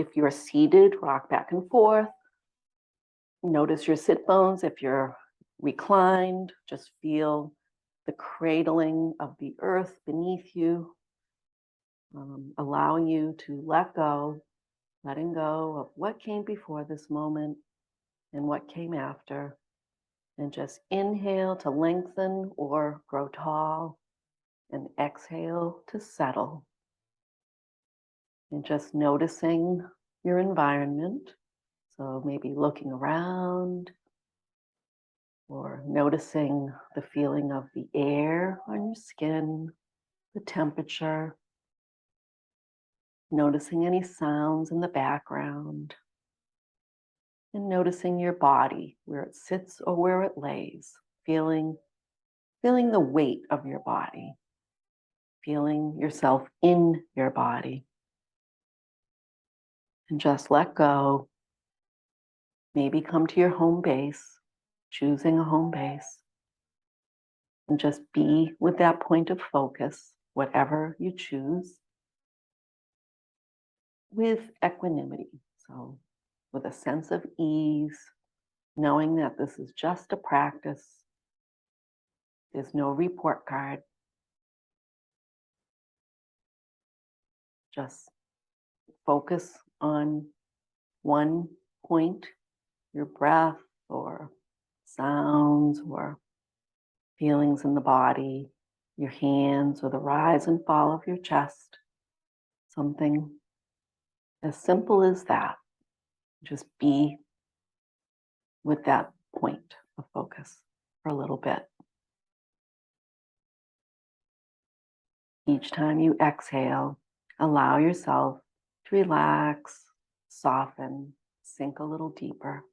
If you're seated, rock back and forth. Notice your sit bones. If you're reclined, just feel the cradling of the earth beneath you, allowing you to let go, letting go of what came before this moment and what came after. And just inhale to lengthen or grow tall, and exhale to settle. And just noticing your environment. So maybe looking around or noticing the feeling of the air on your skin, the temperature, noticing any sounds in the background, and noticing your body, where it sits or where it lays, feeling the weight of your body, feeling yourself in your body. And just let go. Maybe come to your home base, choosing a home base, and just be with that point of focus, whatever you choose, with equanimity. So with a sense of ease, knowing that this is just a practice. There's no report card. Just focus on one point, your breath or sounds or feelings in the body, your hands or the rise and fall of your chest. Something as simple as that. Just be with that point of focus for a little bit. Each time you exhale, allow yourself to relax, soften, sink a little deeper.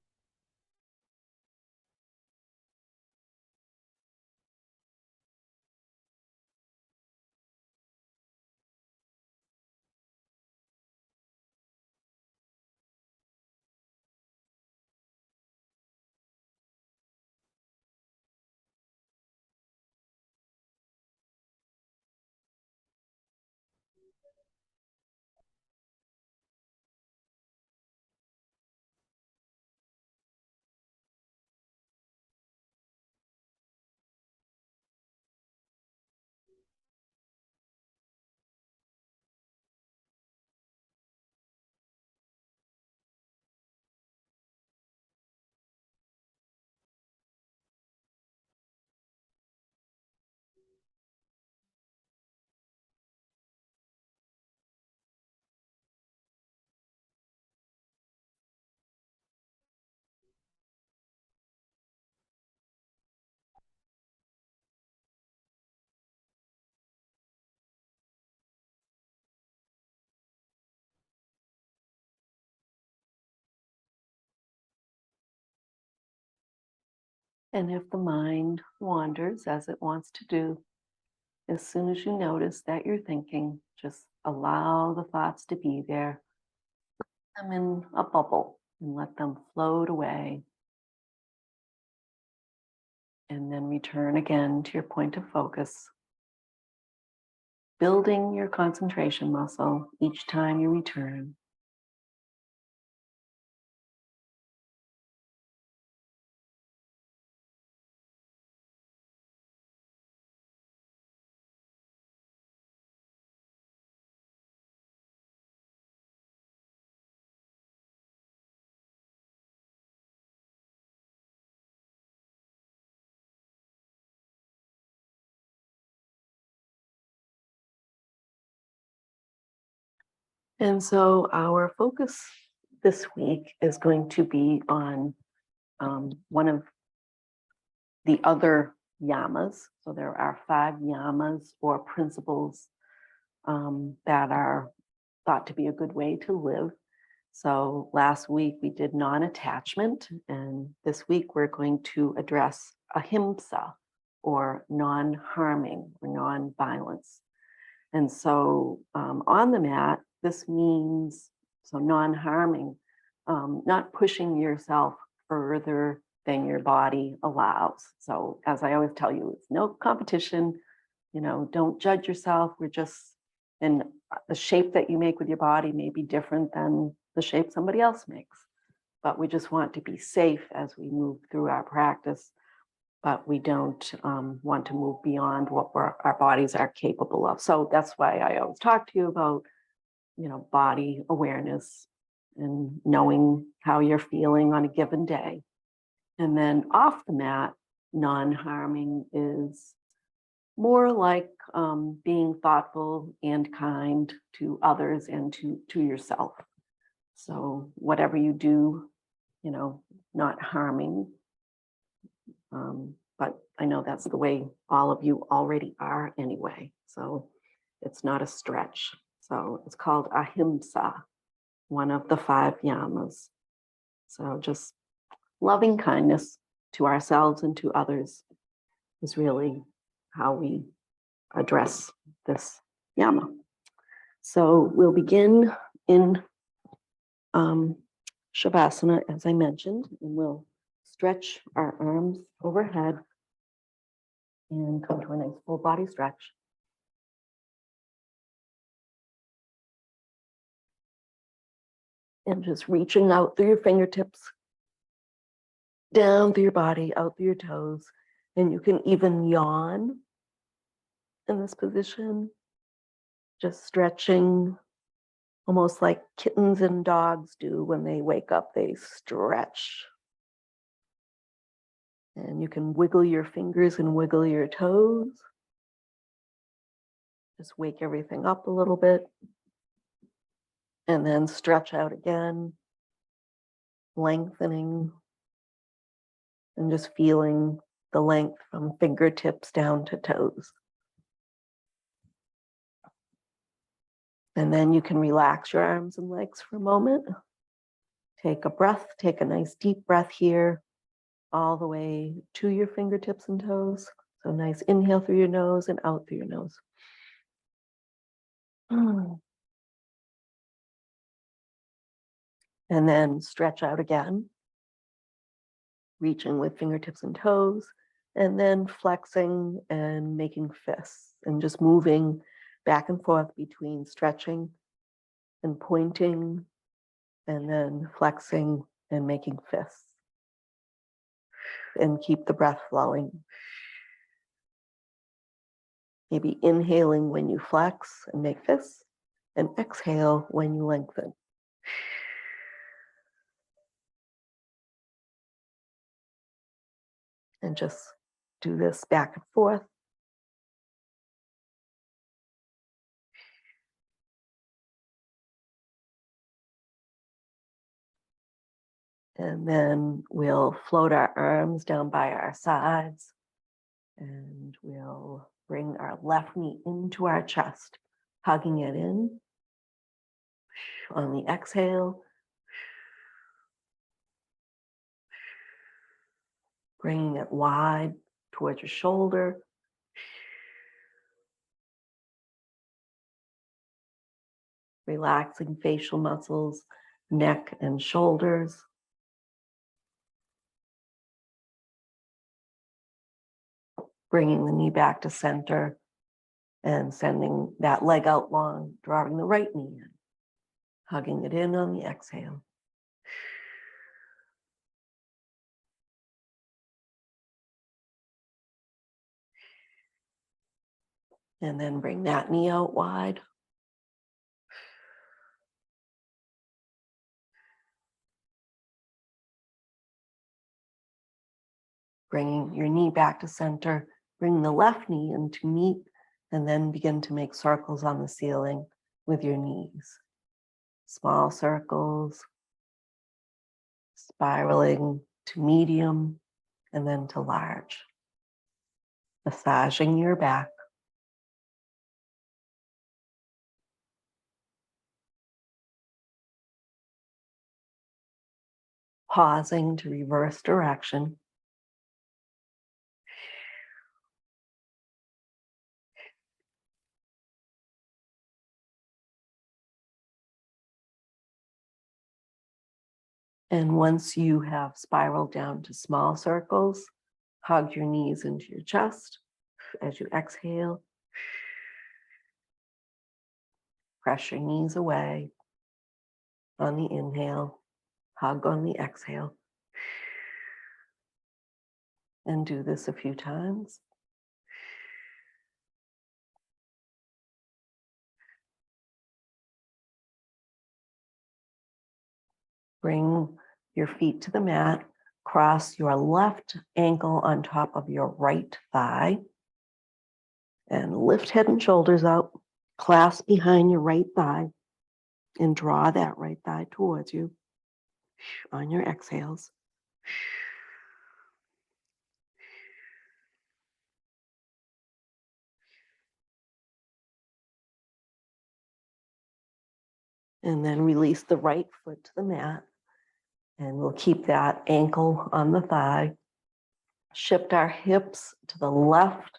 And if the mind wanders, as it wants to do, as soon as you notice that you're thinking, just allow the thoughts to be there. Put them in a bubble and let them float away. And then return again to your point of focus. Building your concentration muscle each time you return. And so our focus this week is going to be on one of the other yamas. So there are 5 yamas or principles that are thought to be a good way to live. So last week we did non-attachment, and this week we're going to address ahimsa, or non-harming or non-violence. And so on the mat, this means, so non-harming, not pushing yourself further than your body allows. So as I always tell you, it's no competition, don't judge yourself. We're just, and the shape that you make with your body may be different than the shape somebody else makes. But we just want to be safe as we move through our practice, but we don't want to move beyond what our bodies are capable of. So that's why I always talk to you about, body awareness and knowing how you're feeling on a given day. And then off the mat, non-harming is more like being thoughtful and kind to others and to yourself. So whatever you do, not harming. But I know that's the way all of you already are anyway. So it's not a stretch. So it's called Ahimsa, one of the 5 yamas. So just loving kindness to ourselves and to others is really how we address this yama. So we'll begin in Shavasana, as I mentioned, and we'll stretch our arms overhead and come to a nice full body stretch. And just reaching out through your fingertips, down through your body, out through your toes. And you can even yawn in this position, just stretching, almost like kittens and dogs do when they wake up, they stretch. And you can wiggle your fingers and wiggle your toes. Just wake everything up a little bit. And then stretch out again, lengthening, and just feeling the length from fingertips down to toes. And then you can relax your arms and legs for a moment. Take a breath, take a nice deep breath here, all the way to your fingertips and toes. So nice inhale through your nose and out through your nose. And then stretch out again, reaching with fingertips and toes, and then flexing and making fists, and just moving back and forth between stretching and pointing, and then flexing and making fists. And keep the breath flowing. Maybe inhaling when you flex and make fists, and exhale when you lengthen. And just do this back and forth. And then we'll float our arms down by our sides, and we'll bring our left knee into our chest, hugging it in. On the exhale, bringing it wide towards your shoulder. Relaxing facial muscles, neck and shoulders. Bringing the knee back to center and sending that leg out long, drawing the right knee in, hugging it in on the exhale. And then bring that knee out wide. Bringing your knee back to center, bring the left knee in to meet, and then begin to make circles on the ceiling with your knees. Small circles, spiraling to medium, and then to large. Massaging your back. Pausing to reverse direction. And once you have spiraled down to small circles, hug your knees into your chest as you exhale. Press your knees away. on the inhale, hug on the exhale. And do this a few times. Bring your feet to the mat. Cross your left ankle on top of your right thigh. And lift head and shoulders up. Clasp behind your right thigh. And draw that right thigh towards you on your exhales. And then release the right foot to the mat. And we'll keep that ankle on the thigh. Shift our hips to the left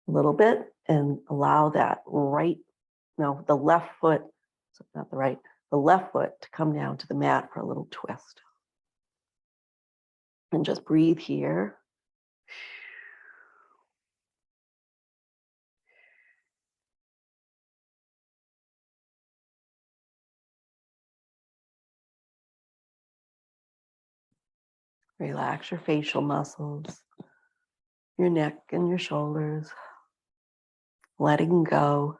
a little bit and allow that the left foot, so not the right, the left foot to come down to the mat for a little twist. And just breathe here. Relax your facial muscles, your neck and your shoulders, letting go.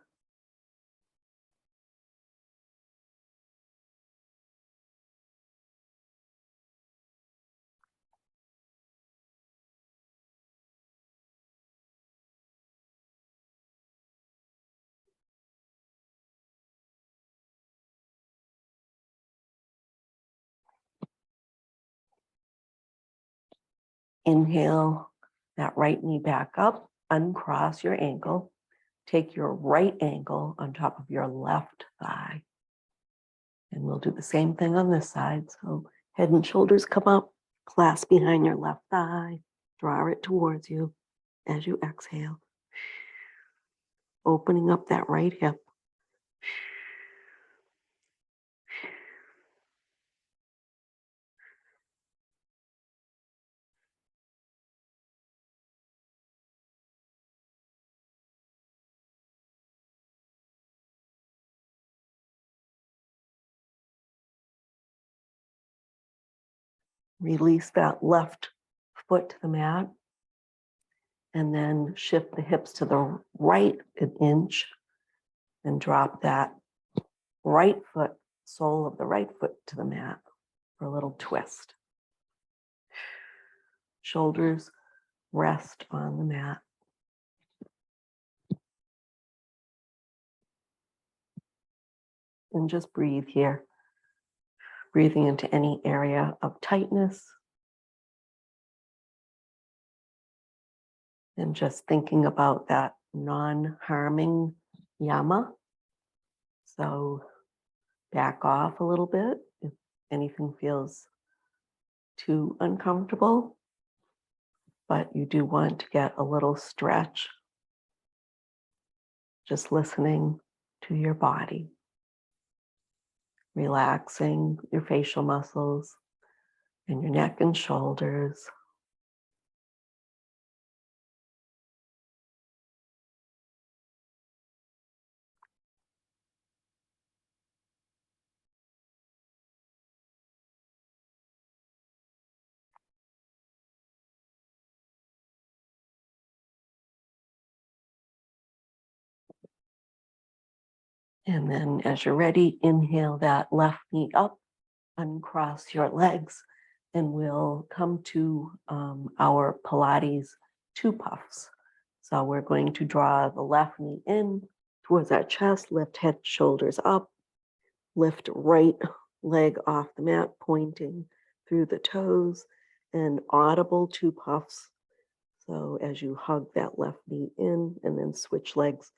Inhale that right knee back up, uncross your ankle. Take your right ankle on top of your left thigh. And we'll do the same thing on this side. So head and shoulders come up, clasp behind your left thigh, draw it towards you as you exhale. Opening up that right hip. Release that left foot to the mat. And then shift the hips to the right an inch and drop that right foot, sole of the right foot to the mat for a little twist. Shoulders rest on the mat. And just breathe here. Breathing into any area of tightness. And just thinking about that non-harming yama. So back off a little bit if anything feels too uncomfortable. But you do want to get a little stretch. Just listening to your body. Relaxing your facial muscles and your neck and shoulders. And then as you're ready, inhale that left knee up, uncross your legs, and we'll come to our Pilates two puffs. So we're going to draw the left knee in towards our chest, lift head, shoulders up, lift right leg off the mat, pointing through the toes, and audible two puffs. So as you hug that left knee in and then switch legs,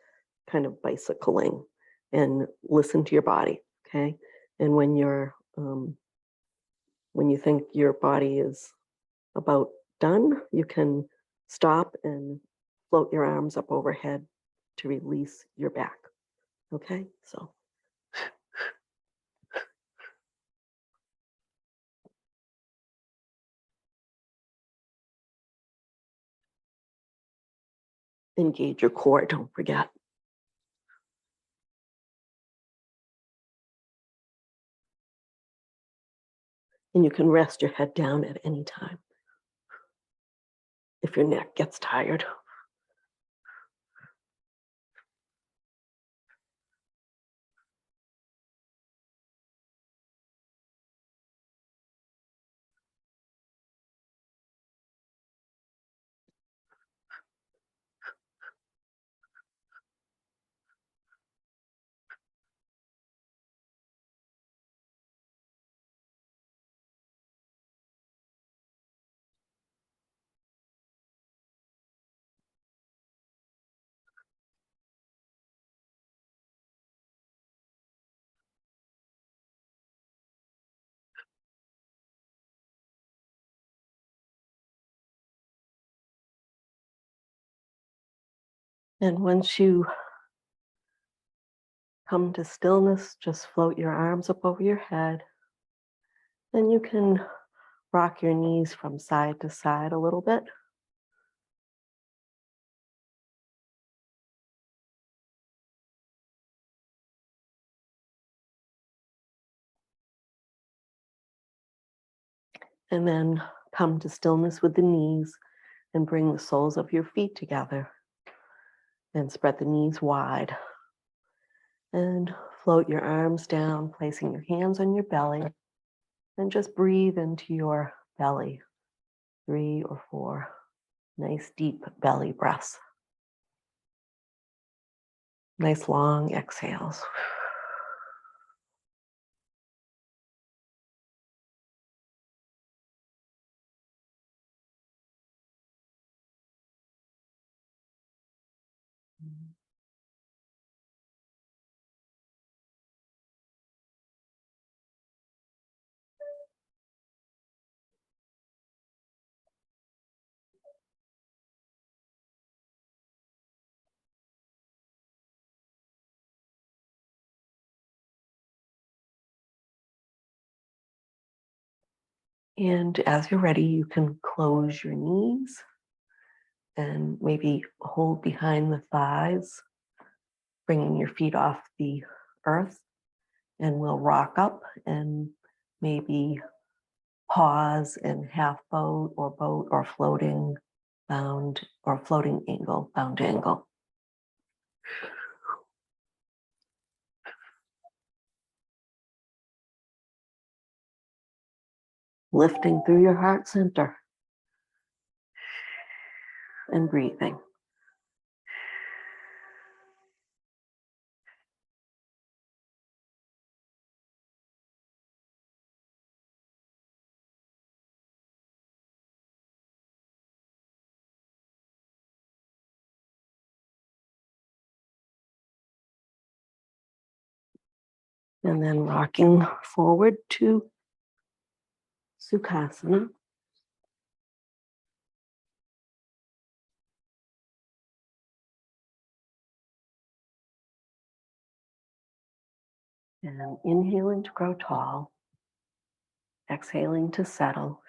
kind of bicycling, and listen to your body, okay? And when you think your body is about done, you can stop and float your arms up overhead to release your back, okay? So. Engage your core, don't forget. And you can rest your head down at any time if your neck gets tired. And once you come to stillness, just float your arms up over your head. Then you can rock your knees from side to side a little bit. And then come to stillness with the knees and bring the soles of your feet together and spread the knees wide. And float your arms down, placing your hands on your belly, and just breathe into your belly. 3 or 4 nice deep belly breaths. Nice long exhales. And as you're ready, you can close your knees and maybe hold behind the thighs, bringing your feet off the earth. And we'll rock up and maybe pause in half boat or floating bound or floating angle, bound angle. Lifting through your heart center and breathing. And then rocking forward to Sukhasana. And inhaling to grow tall. Exhaling to settle.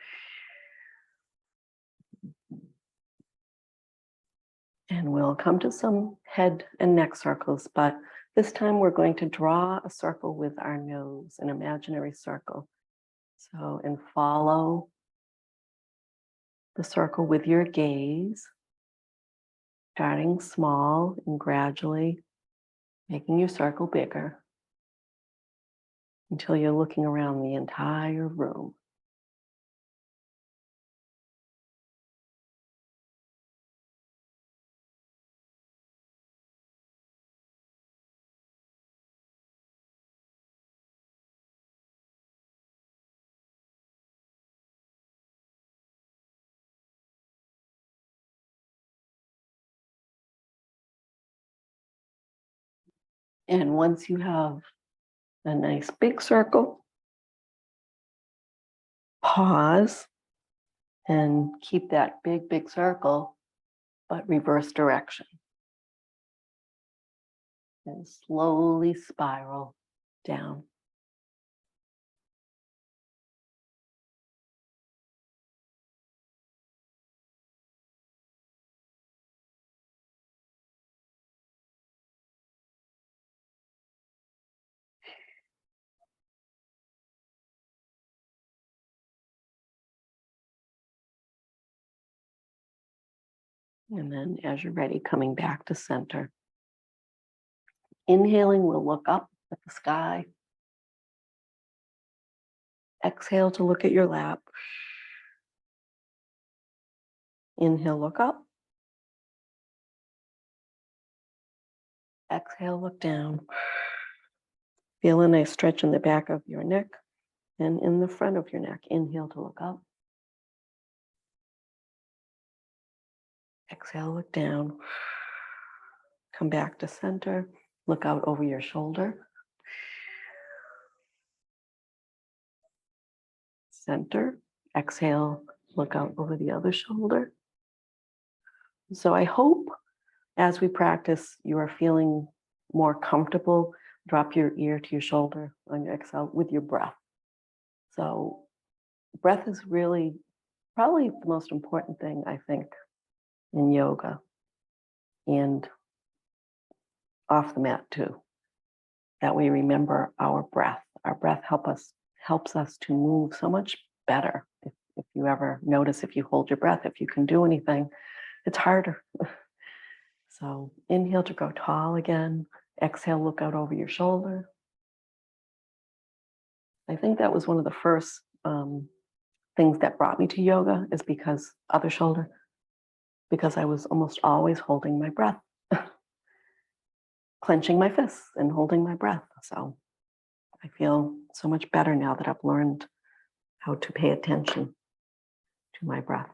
And we'll come to some head and neck circles, but this time we're going to draw a circle with our nose, an imaginary circle. So, and follow the circle with your gaze, starting small and gradually making your circle bigger until you're looking around the entire room. And once you have a nice big circle, pause and keep that big circle, but reverse direction. And slowly spiral down. And then as you're ready, coming back to center. Inhaling, we'll look up at the sky. Exhale to look at your lap. Inhale, look up. Exhale, look down. Feel a nice stretch in the back of your neck and in the front of your neck. Inhale to look up. Exhale, look down. Come back to center. Look out over your shoulder. Center. Exhale, look out over the other shoulder. So I hope as we practice, you are feeling more comfortable. Drop your ear to your shoulder on your exhale with your breath. So breath is really probably the most important thing, I think, in yoga and off the mat too. That we remember our breath. Our breath helps us to move so much better. If you ever notice, if you hold your breath, if you can do anything, it's harder. So inhale to grow tall again. Exhale, look out over your shoulder. I think that was one of the first things that brought me to yoga is because other shoulder, because I was almost always holding my breath, clenching my fists and holding my breath. So I feel so much better now that I've learned how to pay attention to my breath.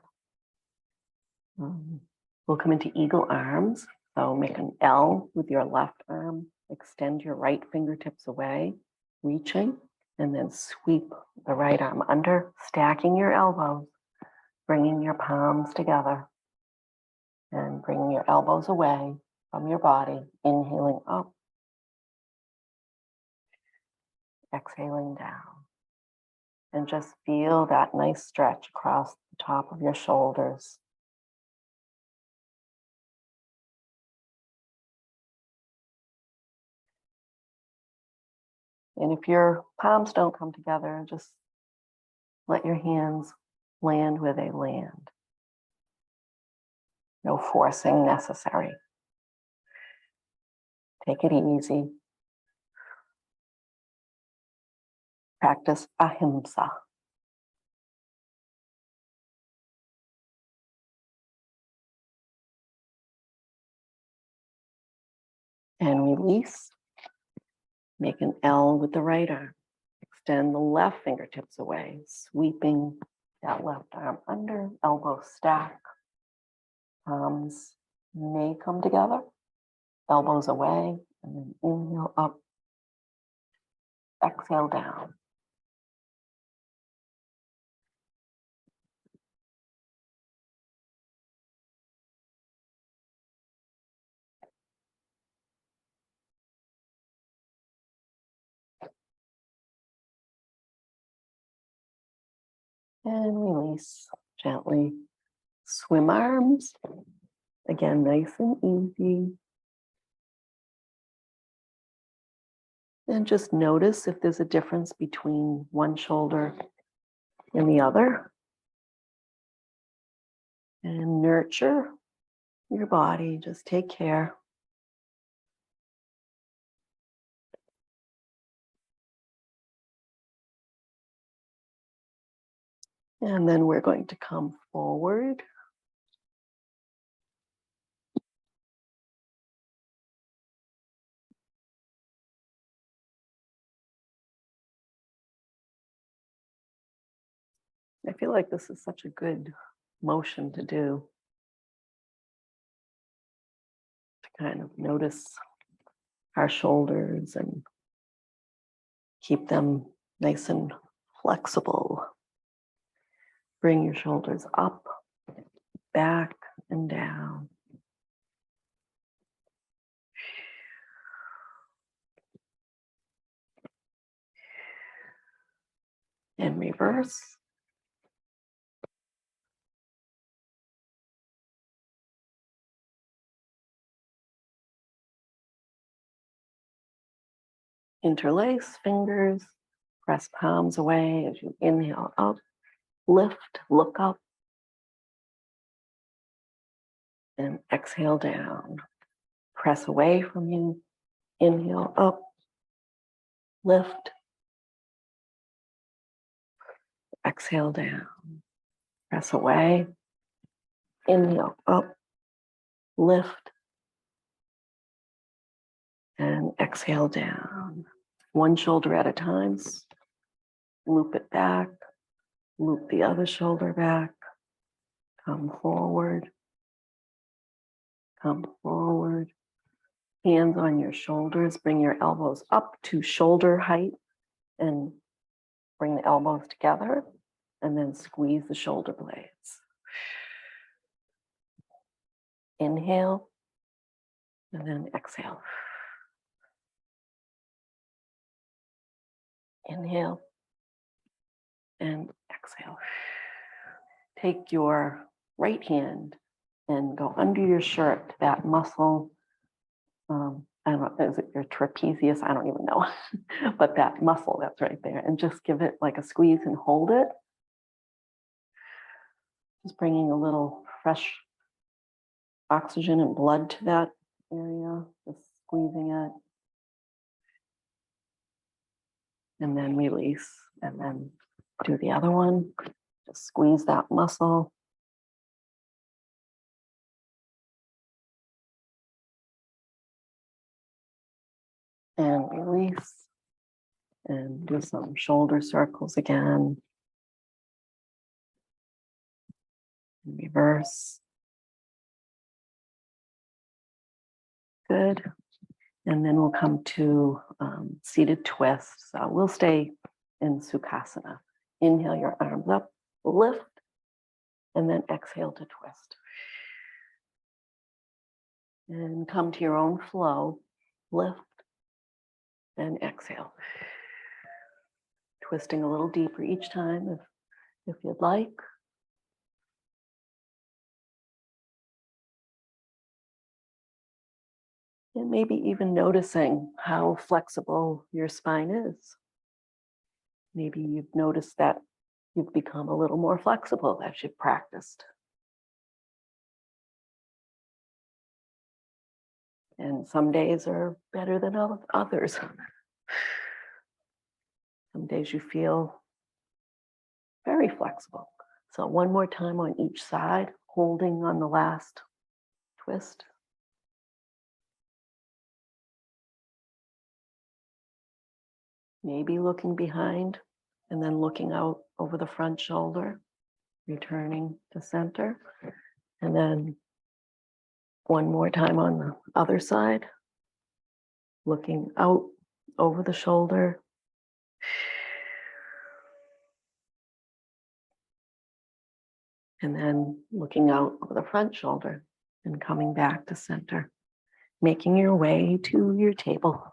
We'll come into eagle arms. So make an L with your left arm, extend your right fingertips away, reaching, and then sweep the right arm under, stacking your elbows, bringing your palms together, and bringing your elbows away from your body, inhaling up, exhaling down. And just feel that nice stretch across the top of your shoulders. And if your palms don't come together, just let your hands land where they land. No forcing necessary. Take it easy. Practice Ahimsa. And release. Make an L with the right arm. Extend the left fingertips away, sweeping that left arm under, elbow stack. Palms may come together, elbows away, and then inhale up, exhale down. And release gently. Swim arms. Again, nice and easy. And just notice if there's a difference between one shoulder and the other. And nurture your body. Just take care. And then we're going to come forward. I feel like this is such a good motion to do. To kind of notice our shoulders and keep them nice and flexible. Bring your shoulders up, back, and down. And reverse. Interlace fingers, press palms away as you inhale up, lift, look up. and exhale down. Press away from you. Inhale up, lift, exhale down. Press away. Inhale up, lift, and exhale down. One shoulder at a time. Loop it back, loop the other shoulder back, come forward, come forward. Hands on your shoulders, bring your elbows up to shoulder height and bring the elbows together and then squeeze the shoulder blades. Inhale and then exhale. Inhale and exhale. Take your right hand and go under your shirt, that muscle. I don't know, is it your trapezius? I don't even know, but that muscle that's right there, and just give it like a squeeze and hold it. Just bringing a little fresh oxygen and blood to that area, just squeezing it. And then release, and then do the other one. Just squeeze that muscle. And release. And do some shoulder circles again. And reverse. Good. And then we'll come to seated twist. So we'll stay in Sukhasana. Inhale your arms up, lift, and then exhale to twist. And come to your own flow, lift, and exhale. Twisting a little deeper each time if you'd like. And maybe even noticing how flexible your spine is. Maybe you've noticed that you've become a little more flexible as you've practiced. And some days are better than others. Some days you feel very flexible. So one more time on each side, holding on the last twist. Maybe looking behind and then looking out over the front shoulder, returning to center. And then one more time on the other side, looking out over the shoulder. And then looking out over the front shoulder and coming back to center, making your way to your table.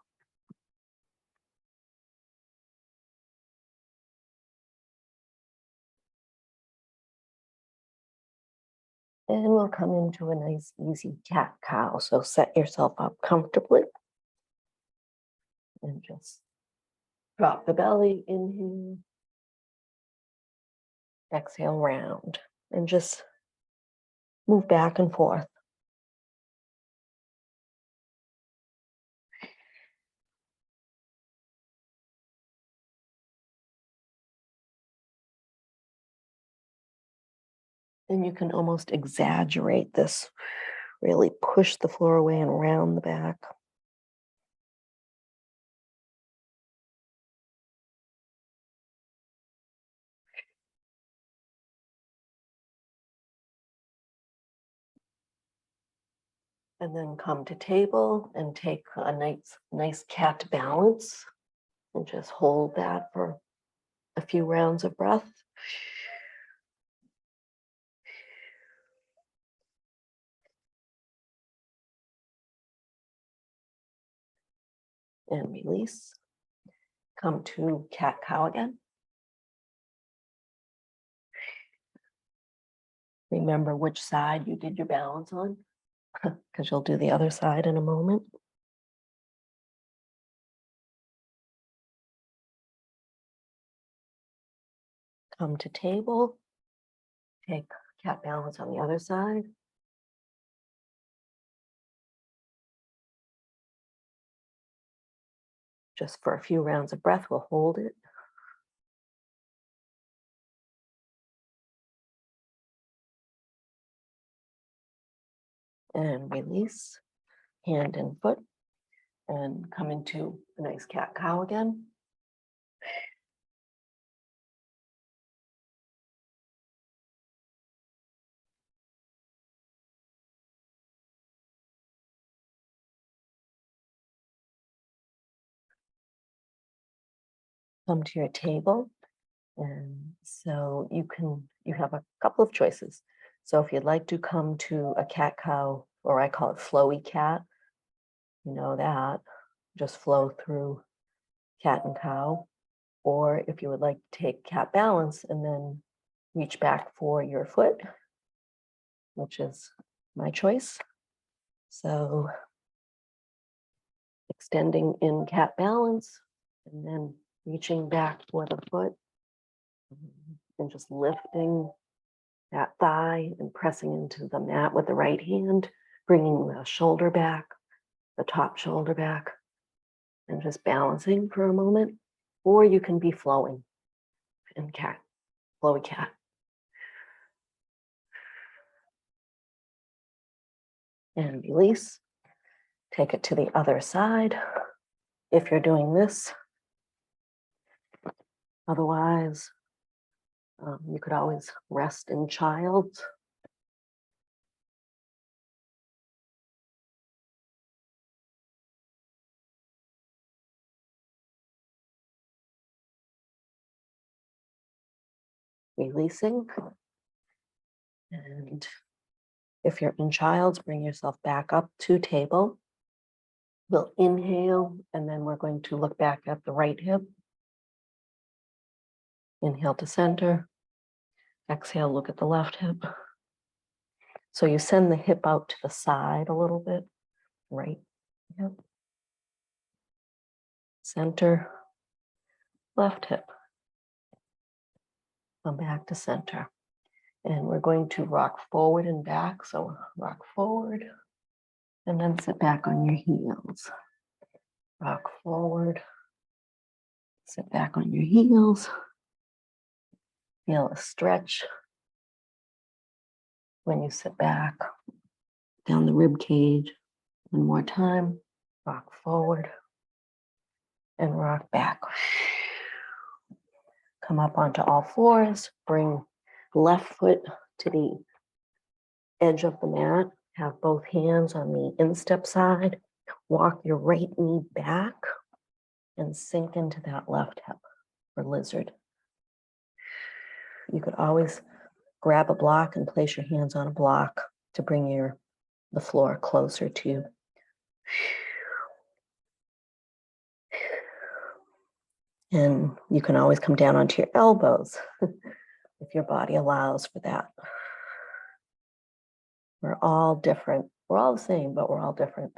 And we'll come into a nice, easy cat-cow. So set yourself up comfortably. And just drop the belly, inhale. Exhale, round. And just move back and forth. And you can almost exaggerate this. Really push the floor away and round the back. And then come to table and take a nice cat balance and just hold that for a few rounds of breath. And release. Come to cat-cow again. Remember which side you did your balance on, because you'll do the other side in a moment. Come to table. Take cat balance on the other side. Just for a few rounds of breath, we'll hold it. And release, hand and foot, and come into a nice cat-cow again. Come to your table. And so you have a couple of choices. So if you'd like to come to a cat-cow, or I call it flowy cat, you know that, just flow through cat and cow. Or if you would like to take cat balance and then reach back for your foot, which is my choice. So extending in cat balance and then reaching back for the foot and just lifting that thigh and pressing into the mat with the right hand, bringing the shoulder back, the top shoulder back, and just balancing for a moment. Or you can be flowing in cat, flowy cat. And release. Take it to the other side if you're doing this. Otherwise, you could always rest in child. Releasing. And if you're in child's, bring yourself back up to table. We'll inhale, and then we're going to look back at the right hip. Inhale to center. Exhale, look at the left hip. So you send the hip out to the side a little bit. Right hip. Center. Left hip. Come back to center. And we're going to rock forward and back. So rock forward and then sit back on your heels. Rock forward, sit back on your heels. Feel a stretch when you sit back down the rib cage. One more time. Rock forward and rock back. Come up onto all fours. Bring left foot to the edge of the mat. Have both hands on the instep side. Walk your right knee back and sink into that left hip for lizard. You could always grab a block and place your hands on a block to bring the floor closer to you. And you can always come down onto your elbows if your body allows for that. We're all different. We're all the same, but we're all different.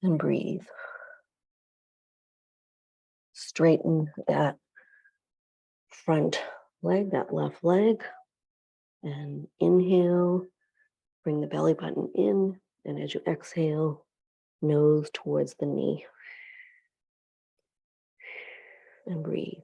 And breathe. Straighten that front leg, that left leg. And inhale, bring the belly button in. And as you exhale, nose towards the knee. And breathe.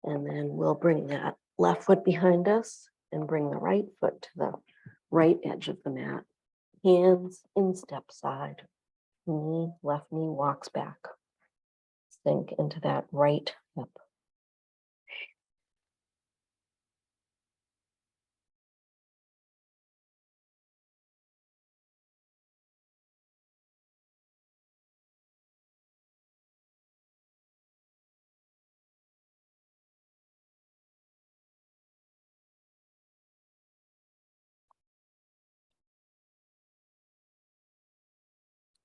And then we'll bring that left foot behind us and bring the right foot to the right edge of the mat. Hands instep side. Left knee walks back. Sink into that right hip.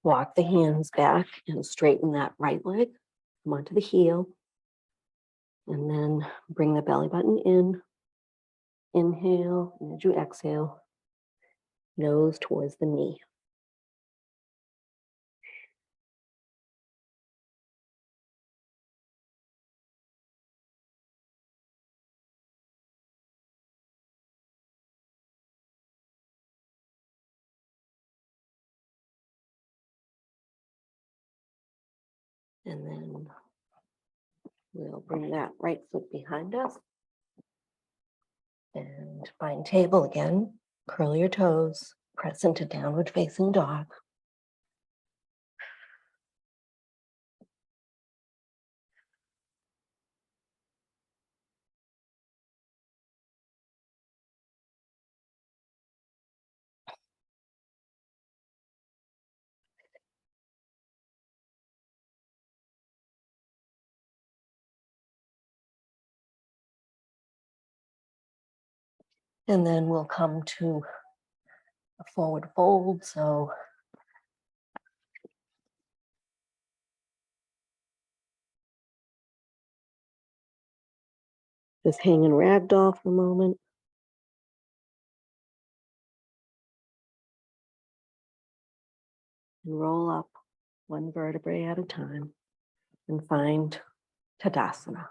Walk the hands back and straighten that right leg. Come onto the heel. And then bring the belly button in. Inhale, and as you exhale, nose towards the knee. And then we'll bring that right foot behind us. And find table again. Curl your toes. Press into downward facing dog. And then we'll come to a forward fold. So just hang in ragdoll for a moment. And roll up one vertebrae at a time and find Tadasana.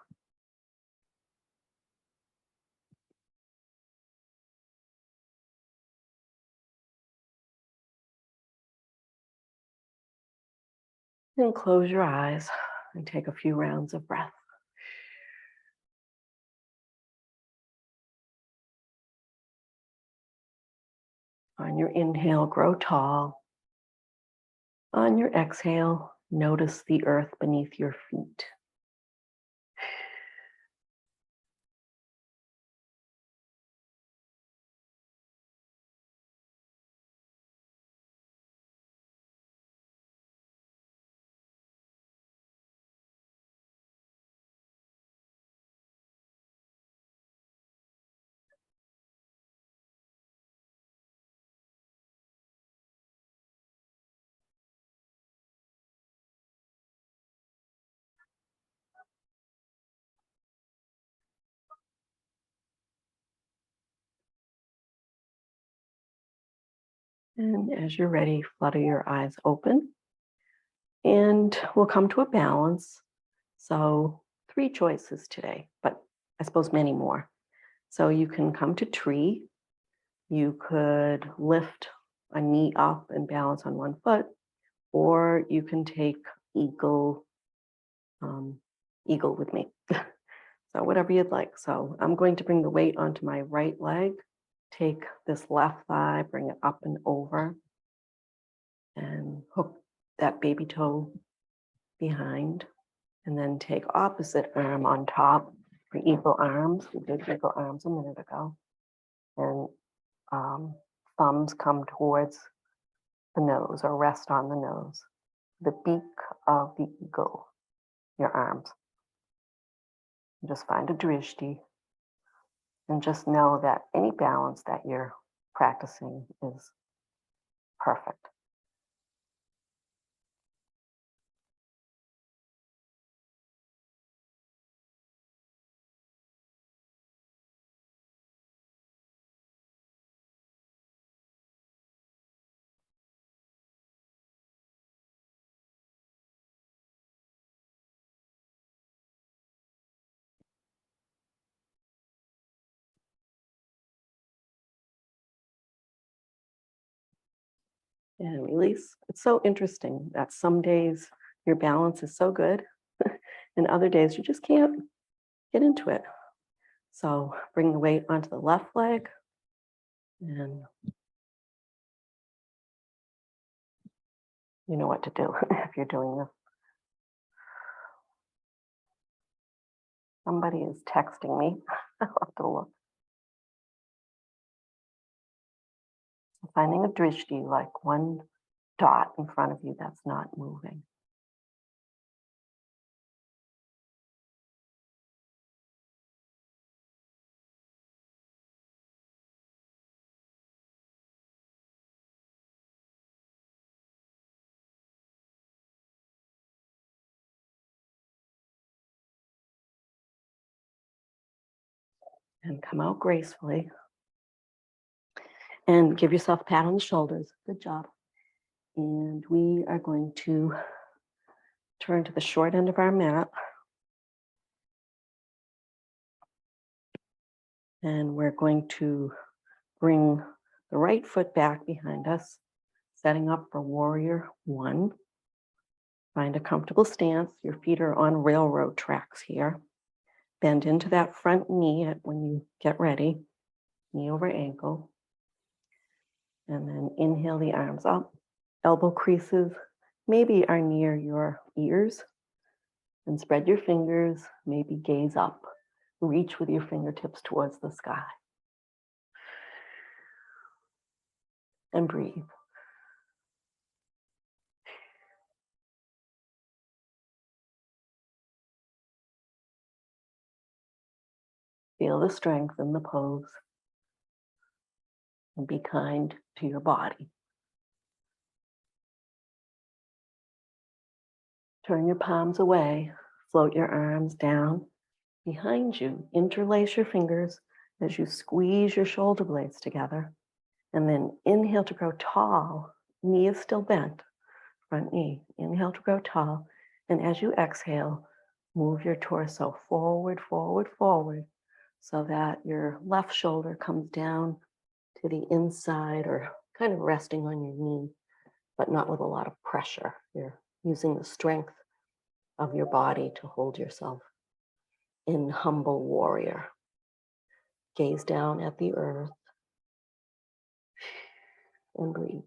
And close your eyes and take a few rounds of breath. On your inhale, grow tall. On your exhale, notice the earth beneath your feet. And as you're ready, flutter your eyes open. And we'll come to a balance. So 3 choices today, but I suppose many more. So you can come to tree. You could lift a knee up and balance on one foot, or you can take eagle, eagle with me. So whatever you'd like. So I'm going to bring the weight onto my right leg, take this left thigh, bring it up and over, and hook that baby toe behind, and then take opposite arm on top for eagle arms. We did eagle arms a minute ago. And thumbs come towards the nose or rest on the nose. The beak of the eagle, your arms. Just find a drishti and just know that any balance that you're practicing is perfect. And release. It's so interesting that some days your balance is so good and other days you just can't get into it. So bring the weight onto the left leg and you know what to do if you're doing this. Somebody is texting me. I'll have to look. Finding a drishti, like one dot in front of you that's not moving. And come out gracefully. And give yourself a pat on the shoulders. Good job. And we are going to turn to the short end of our mat. And we're going to bring the right foot back behind us, setting up for warrior 1. Find a comfortable stance. Your feet are on railroad tracks here. Bend into that front knee when you get ready, knee over ankle. And then inhale the arms up. Elbow creases maybe are near your ears. And spread your fingers, maybe gaze up. Reach with your fingertips towards the sky. And breathe. Feel the strength in the pose. And be kind to your body. Turn your palms away. Float your arms down behind you. Interlace your fingers as you squeeze your shoulder blades together. And then inhale to grow tall. Knee is still bent. Front knee. Inhale to grow tall. And as you exhale, move your torso forward, forward, forward, so that your left shoulder comes down to the inside or kind of resting on your knee, but not with a lot of pressure. You're using the strength of your body to hold yourself in humble warrior. Gaze down at the earth and breathe.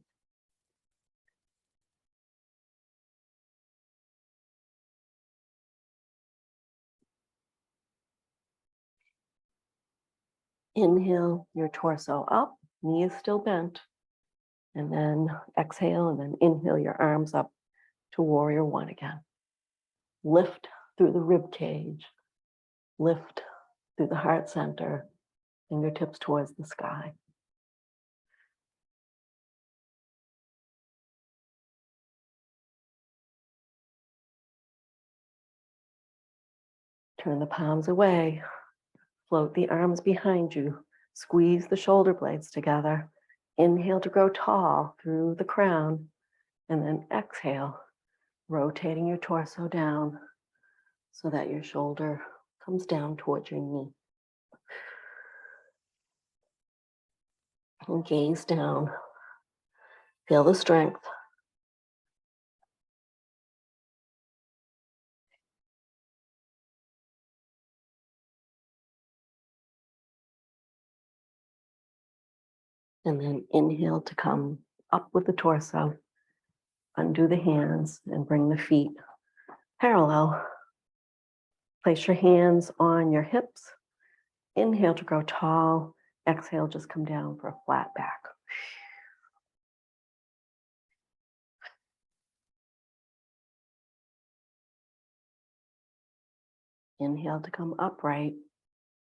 Inhale your torso up, knee is still bent. And then exhale and then inhale your arms up to warrior one again. Lift through the rib cage. Lift through the heart center. Fingertips towards the sky. Turn the palms away. Float the arms behind you. Squeeze the shoulder blades together. Inhale to grow tall through the crown. And then exhale, rotating your torso down so that your shoulder comes down towards your knee. And gaze down. Feel the strength. And then inhale to come up with the torso. Undo the hands and bring the feet parallel. Place your hands on your hips. Inhale to grow tall. Exhale, just come down for a flat back. Inhale to come upright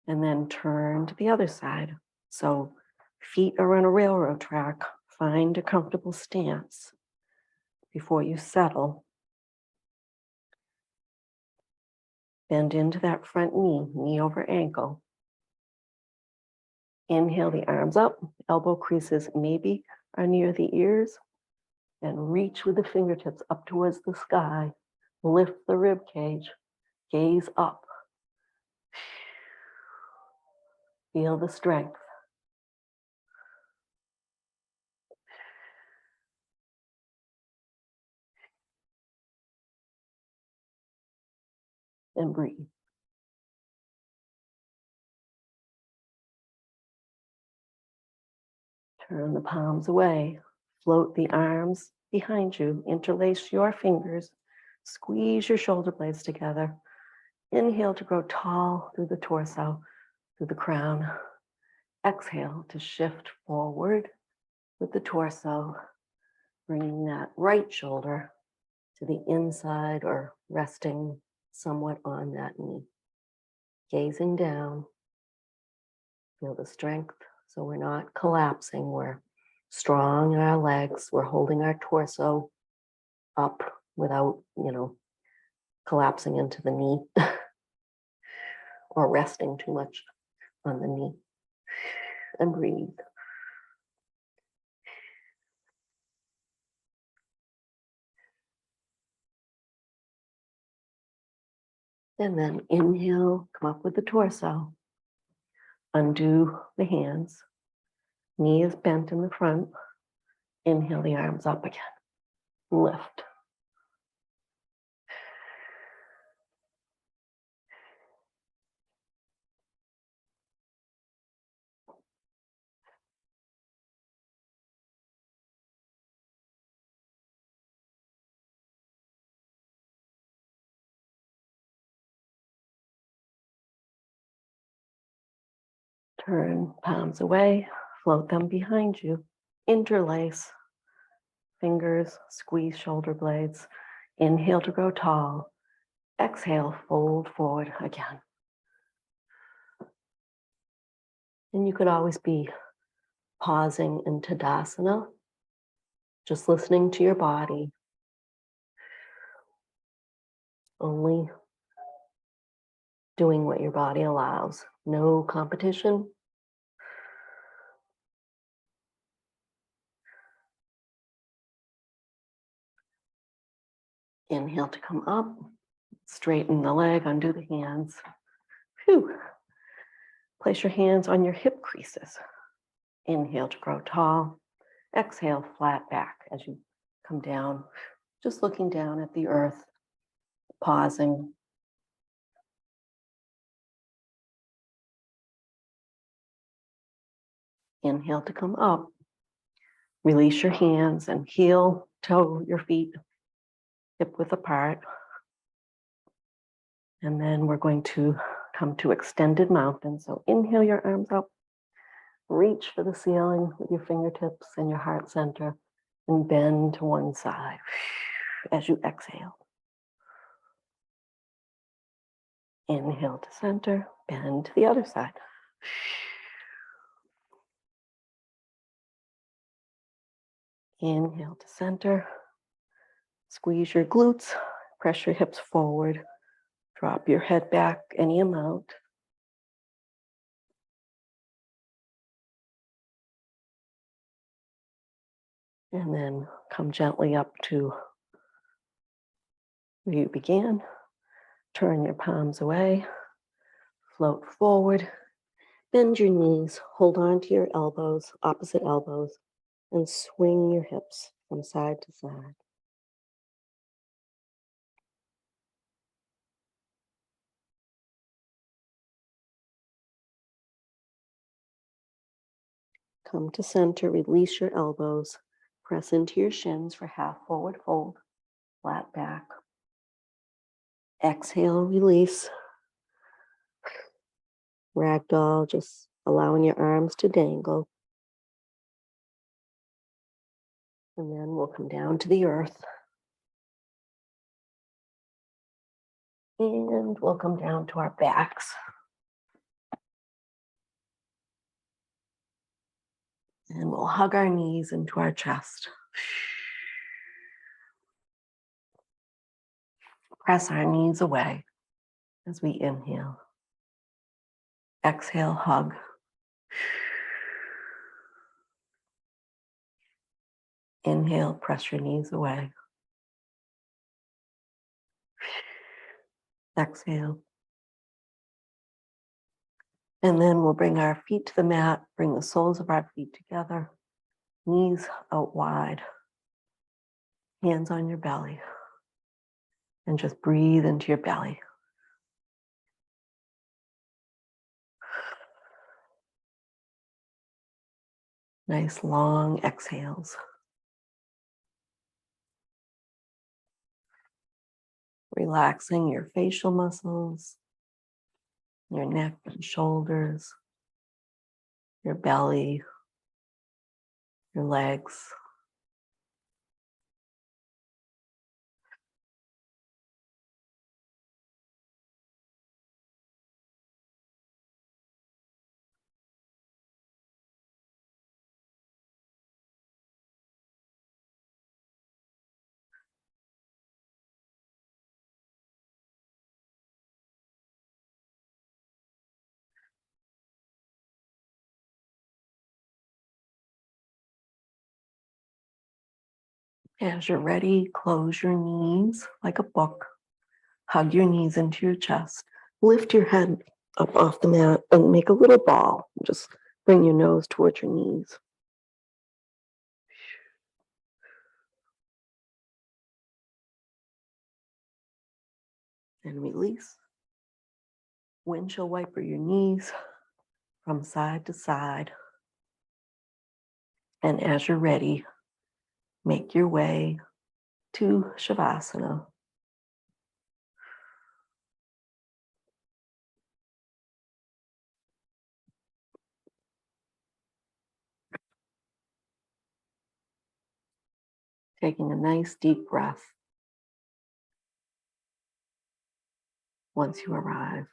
and then turn to the other side. So feet are on a railroad track. Find a comfortable stance before you settle. Bend into that front knee, knee over ankle. Inhale the arms up, elbow creases maybe are near the ears, and reach with the fingertips up towards the sky. Lift the rib cage, gaze up. Feel the strength. And breathe. Turn the palms away. Float the arms behind you. Interlace your fingers. Squeeze your shoulder blades together. Inhale to grow tall through the torso, through the crown. Exhale to shift forward with the torso, bringing that right shoulder to the inside or resting somewhat on that knee. Gazing down, feel the strength. So we're not collapsing, we're strong in our legs, we're holding our torso up without, collapsing into the knee or resting too much on the knee. And breathe. And then inhale, come up with the torso. Undo the hands. Knee is bent in the front. Inhale the arms up again. Lift. Turn palms away, float them behind you, interlace fingers, squeeze shoulder blades. Inhale to grow tall. Exhale, fold forward again. And you could always be pausing in Tadasana, just listening to your body, only doing what your body allows. No competition. Inhale to come up, straighten the leg, undo the hands. Phew. Place your hands on your hip creases. Inhale to grow tall. Exhale, flat back as you come down, just looking down at the earth, pausing. Inhale to come up. Release your hands and heel, toe your feet hip width apart. And then we're going to come to extended mountain. So inhale your arms up, reach for the ceiling with your fingertips and your heart center, and bend to one side as you exhale. Inhale to center, bend to the other side. Inhale to center, squeeze your glutes, press your hips forward, drop your head back any amount. And then come gently up to where you began. Turn your palms away, float forward, bend your knees, hold on to your elbows, opposite elbows, and swing your hips from side to side. Come to center, release your elbows, press into your shins for half forward fold, flat back. Exhale, release. Ragdoll, just allowing your arms to dangle. And then we'll come down to the earth. And we'll come down to our backs. And we'll hug our knees into our chest. Press our knees away as we inhale. Exhale, hug. Inhale, press your knees away. Exhale. And then we'll bring our feet to the mat, bring the soles of our feet together, knees out wide, hands on your belly, and just breathe into your belly. Nice long exhales. Relaxing your facial muscles, your neck and shoulders, your belly, your legs. As you're ready, close your knees like a book. Hug your knees into your chest. Lift your head up off the mat and make a little ball. Just bring your nose towards your knees. And release. Windshield wiper your knees from side to side. And as you're ready, make your way to Shavasana. Taking a nice deep breath once you arrive.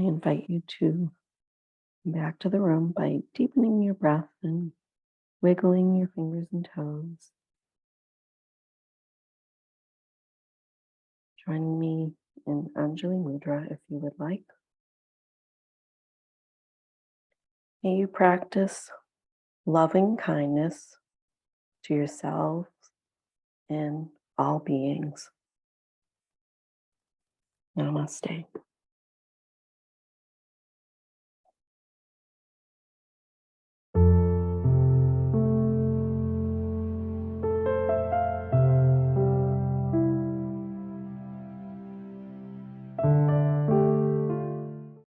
I invite you to come back to the room by deepening your breath and wiggling your fingers and toes. Join me in Anjali Mudra if you would like. May you practice loving kindness to yourselves and all beings. Namaste.